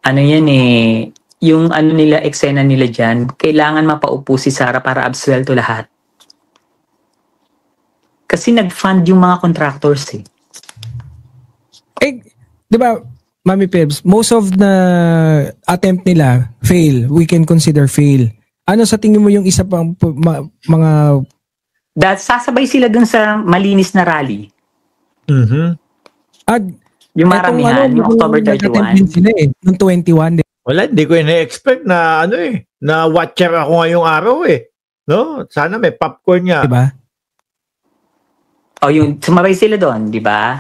ano yan eh, yung ano nila, eksena nila dyan, kailangan mapaupo si Sarah para absuelto lahat. Kasi nag-fund yung mga contractors eh. Eh, di ba, Mami Pebs, most of the attempt nila, fail. We can consider fail. Ano sa tingin mo yung isa pang mga... Sasabay sila dun sa malinis na rally. At yung maramihan, yung October 31. Sila eh, noong 21. Wala, hindi ko ina-expect na na watcher ako ngayong araw eh. No? Sana may popcorn nga. Diba? O yung sumabay sila doon, di ba?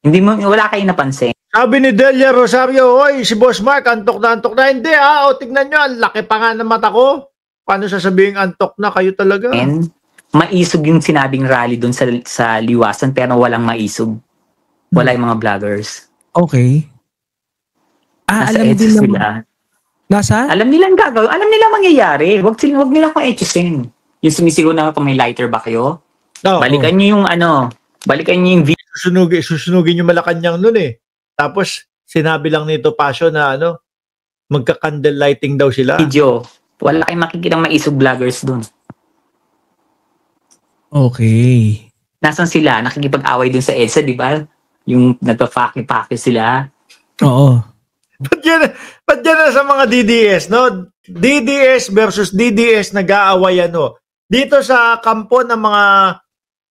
Hindi mo, wala kayo napansin. Sabi ni Delia Rosario, oy, si Boss Mark, antok na. Hindi o tignan nyo, ang laki pa nga ng mata ko. Paano sasabihin antok na kayo talaga? And maisog yung sinabing rally doon sa liwasan pero walang maisog. Wala yung mga vloggers. Okay. Nasa alam din sila. Nasa? Alam nilang gagawin. Alam nilang mangyayari. Wag nila kong etchesin. Yung sumisigaw na kung may lighter ba kayo? Balikan niyo yung video. Susunugin yung Malacanang nun eh. Tapos, sinabi lang nito Passion na magka-candle lighting daw sila. Video. Wala kayong makikitang maisog vloggers dun. Okay. Nasaan sila? Nakikipag-away dun sa EDSA, di ba? Yung nagpa-paki-paki sila. Oo. Ba't yan na sa mga DDS, no? DDS versus DDS nag-aawayan, no? Dito sa kampo ng mga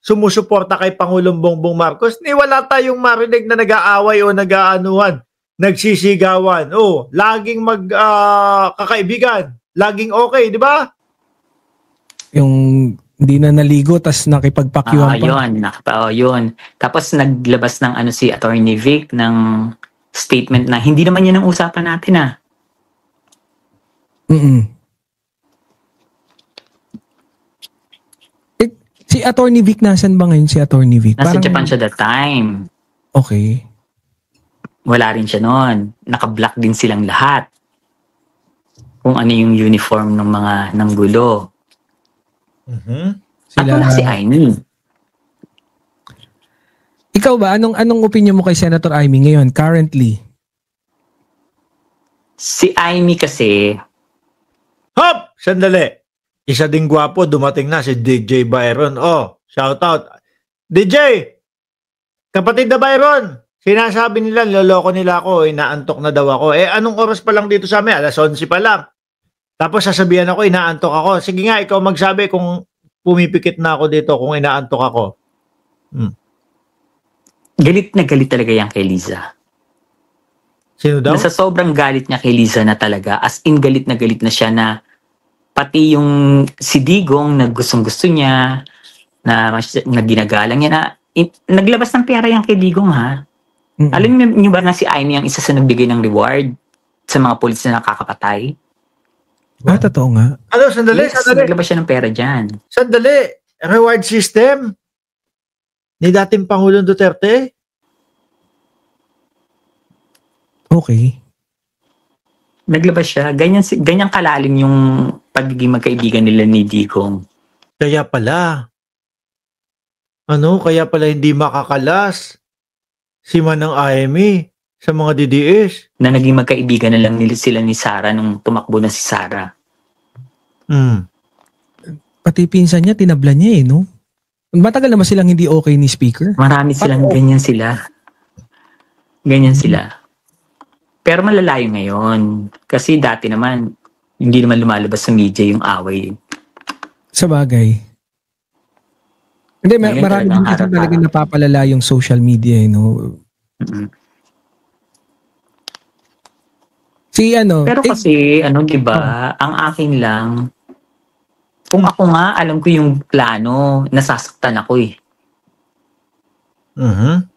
sumusuporta kay Pangulong Bongbong Marcos, wala tayong marinig na nag-aaway o nag-aanuhan, nagsisigawan. Laging kakaibigan, laging okay, di ba? Yung hindi na naligo, tas nakipagpakyuhan pa. Yun. Tapos naglabas ng si Attorney Vic ng statement na hindi naman yan ang usapan natin Si Attorney Vic, nasan ba ngayon si Attorney Vic? Nasa Japan siya that time. Okay. Wala rin siya noon. Naka-black din silang lahat. Kung ano yung uniform ng mga nanggulo. At wala si Amy. Ikaw ba, anong opinion mo kay Senator Amy ngayon, currently? Si Amy kasi... Hop! Sandali. Isa ding gwapo, dumating na si DJ Byron. Shout out. DJ! Kapatid na Byron! Sinasabi nila, loloko nila ako, inaantok na daw ako. Anong oras pa lang dito sa amin? 11:00 pa lang. Tapos sasabihan ako, inaantok ako. Sige nga, ikaw magsabi kung pumipikit na ako dito, kung inaantok ako. Galit na galit talaga yan kay Liza. Sino daw? Nasa sobrang galit niya kay Liza na talaga. As in, galit na siya na pati yung si Digong na gustong-gusto niya, na ginagalang niya na, naglabas ng pera yan kay Digong ha. Alam niyo ba na si Amy ang isa sa nagbigay ng reward sa mga pulis na nakakapatay? Totoo nga. Sandali, yes, naglabas siya ng pera dyan. Sandali, reward system ni dating Pangulong Duterte? Okay. Naglabas siya. Ganyan kalalim yung pagiging magkaibigan nila ni Digong. Kaya pala. Kaya pala hindi makakalas si Manang Amy sa mga DDS. Na naging magkaibigan na lang nila sila ni Sarah nung tumakbo na si Sarah. Pati pinsan niya, tinabla niya no? Matagal naman silang hindi okay ni Speaker. Marami silang ganyan sila. Ganyan sila. Pero malalayo ngayon. Kasi dati naman, hindi naman lumalabas sa media yung away. Sa bagay. Hindi, marami din kasi talaga napapalala yung social media, no? Pero kasi, di ba, ang akin lang, kung ako nga, alam ko yung plano, nasasaktan ako eh.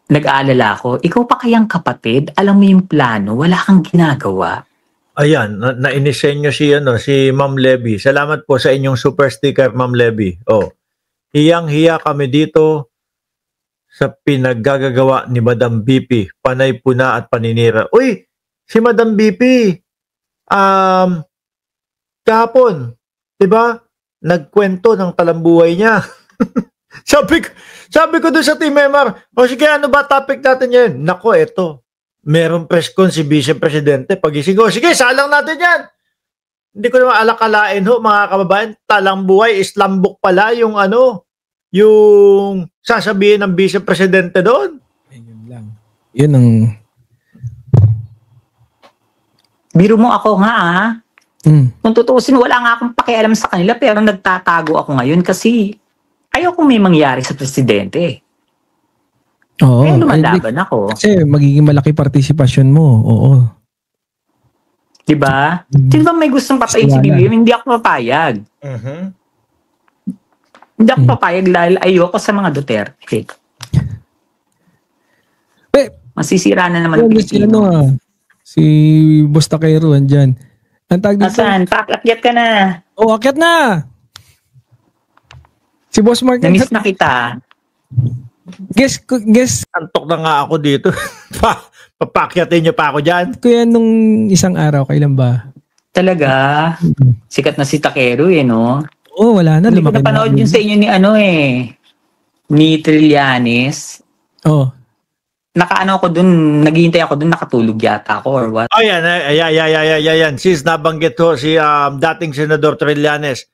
Nag-aalala ako, ikaw pa kayang kapatid, alam mo yung plano, wala kang ginagawa. Ayan, na-inisenyo si Ma'am Levy. Salamat po sa inyong super sticker, Ma'am Levy. Hiyang-hiya kami dito sa pinaggagawa ni Madam BP. Panay puna at paninira. Uy, si Madam BP, kahapon, diba, nagkwento ng talambuhay niya. Sabi ko doon sa Team MR, sige, ano ba topic natin yan? Nako, eto. Merong press con si Vice Presidente. Pagising ko, sige, salang natin yan. Hindi ko naman alakalain ho, mga kababayan. Talang buhay, Islambok pala yung yung sasabihin ng Vice Presidente doon. Ayun lang. Yun ang... Biro mo ako nga Kung tutuusin, wala nga akong pakialam sa kanila pero nagtatago ako ngayon kasi ayoko may mangyari sa presidente. Oo. Kaya lumalaban ako. Kasi magiging malaki partisipasyon mo. Oo. Diba? Sino ba may gustong papayin si BBM? Hindi ako papayag. Hindi ako papayag dahil ayoko sa mga Duterte. Masisira na naman ang Pilipino. Si Bostaquero andyan. Ang tag dito. Asan? Akyat ka na. Oh, akyat na. Si Boss Mark. Namiss na kita. Guess. Antok na nga ako dito. Papakyatin niyo pa ako dyan. Kuya, nung isang araw, kailan ba? Talaga? Sikat na si Taquero no? Oo, wala na. Hindi ko napanood yun sa inyo ni ni Trillanes. Oo. Nakaano ako dun, naghihintay ako dun, nakatulog yata ako or what? Oh, yan. Sis, nabanggit ho si dating Senador Trillanes.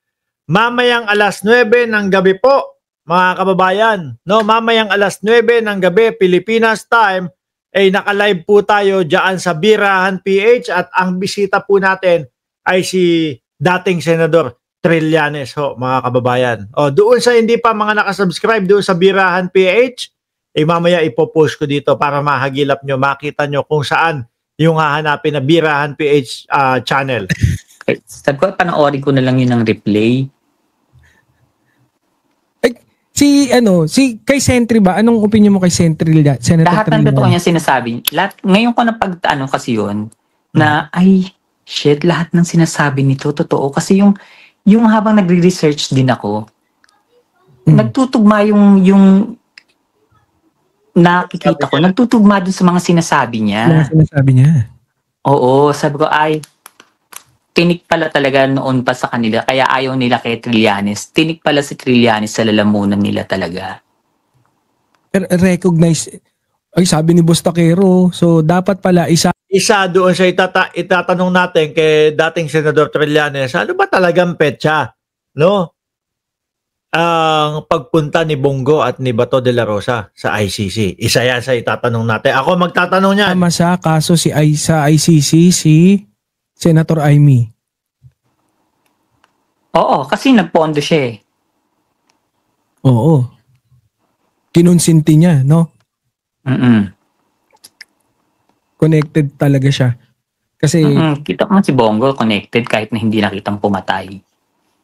Mamayang alas 9 ng gabi po, mga kababayan. No, mamayang alas 9 ng gabi, Pilipinas time, ay naka-live po tayo dyan sa Birahan PH at ang bisita po natin ay si dating Senador Trillanes ho, mga kababayan. O, doon sa hindi pa mga nakasubscribe doon sa Birahan PH, mamaya ipopost ko dito para mahagilap nyo, makita nyo kung saan yung hahanapin na Birahan PH channel. Sabi ko, panoorin ko na lang yun ng replay. Si kay Sentry ba? Anong opinion mo kay Sentry? Senator lahat ng totoo niya sinasabi. Ngayon ko kasi yun, na shit, lahat ng sinasabi nito totoo. Kasi yung habang nagre-research din ako, nagtutugma yung nakikita ko, nagtutugma dun sa mga sinasabi niya. Oo, sabi ko, tinik pala talaga noon pa sa kanila, kaya ayaw nila kay Trillanes. Tinik pala si Trillanes sa lalamunan nila talaga. Recognize, sabi ni Bostaquero, so dapat pala isa doon sa itatanong natin kay dating Senador Trillanes, ano ba talagang petsa? No? Ang pagpunta ni Bongo at ni Bato de la Rosa sa ICC. Isa yan sa itatanong natin. Ako magtatanong niyan. Tama sa kaso sa ICC si Senator Amy. Oo, kasi nagpondo siya Oo. Kinonsinti niya, no? Connected talaga siya. Kasi kita ko si Bongo connected kahit na hindi nakitang pumatay.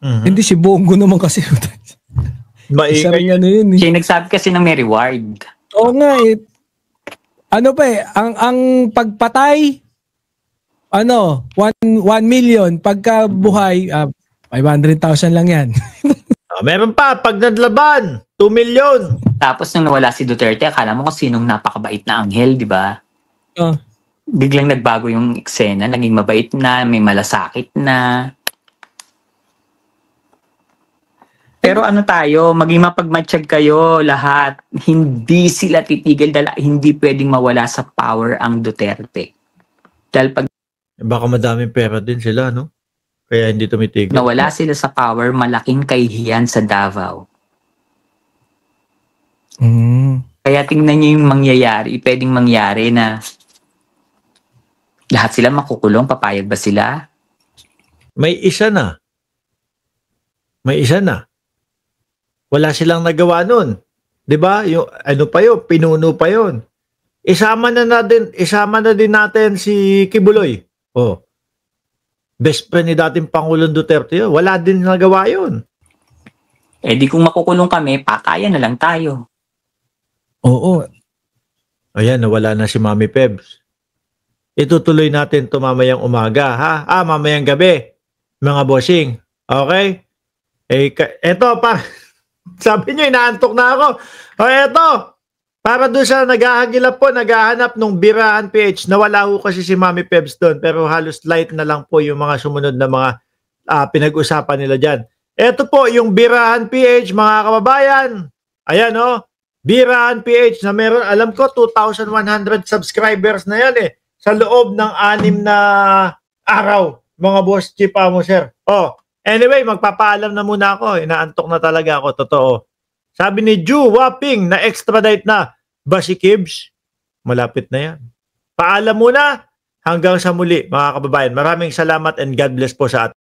Hindi si Bongo naman kasi. Maingay yun. Siya nagsabi kasi ng may reward. Oo nga Ano pa ang pagpatay 1 million, pagka buhay 500,000 lang yan. Meron pa pag nadlaban 2 million. Tapos nung nawala si Duterte, akala mo kung sinong napakabait na anghel, di ba? Biglang nagbago yung eksena, naging mabait na, may malasakit na. Pero maging mapagmatsyag kayo lahat. Hindi sila titigil dahil hindi pwedeng mawala sa power ang Duterte. Dahil pag baka madaming pera din sila, no? Kaya hindi tumitigil. nawala sila sa power, malaking kahihiyan sa Davao. Kaya tingnan niyo yung mangyayari, pwedeng mangyari na lahat sila makukulong, papayag ba sila? May isa na. Wala silang nagawa nun. 'Di ba? Yung pinuno pa 'yon. Isama na din natin si Kibuloy. Best friend ni dating Pangulong Duterte yun. Wala din nagawa 'yon. Di kung makukulong kami, pakaya na lang tayo. Oo. Ayan, nawala na si Mami Pebs. Itutuloy natin ito mamayang umaga, ha? Mamayang gabi, mga bossing. Okay? Eto pa. Sabi niyo, inaantok na ako. Eto. Para doon sa naghahanap nung Birahan PH, nawala ho kasi si Mami Pebs doon, pero halos light na lang po yung mga sumunod na mga pinag-usapan nila dyan. Eto po, yung Birahan PH, mga kababayan. Ayan, Biraan PH na meron, alam ko, 2,100 subscribers na yan eh. Sa loob ng 6 na araw, mga boss chipa mo, sir. Oh, anyway, magpapaalam na muna ako. Inaantok na talaga ako, totoo. Sabi ni Ju Waping na extradite na. Ba si Kibs? Malapit na yan. Paalam muna. Hanggang sa muli, mga kababayan. Maraming salamat and God bless po sa atin.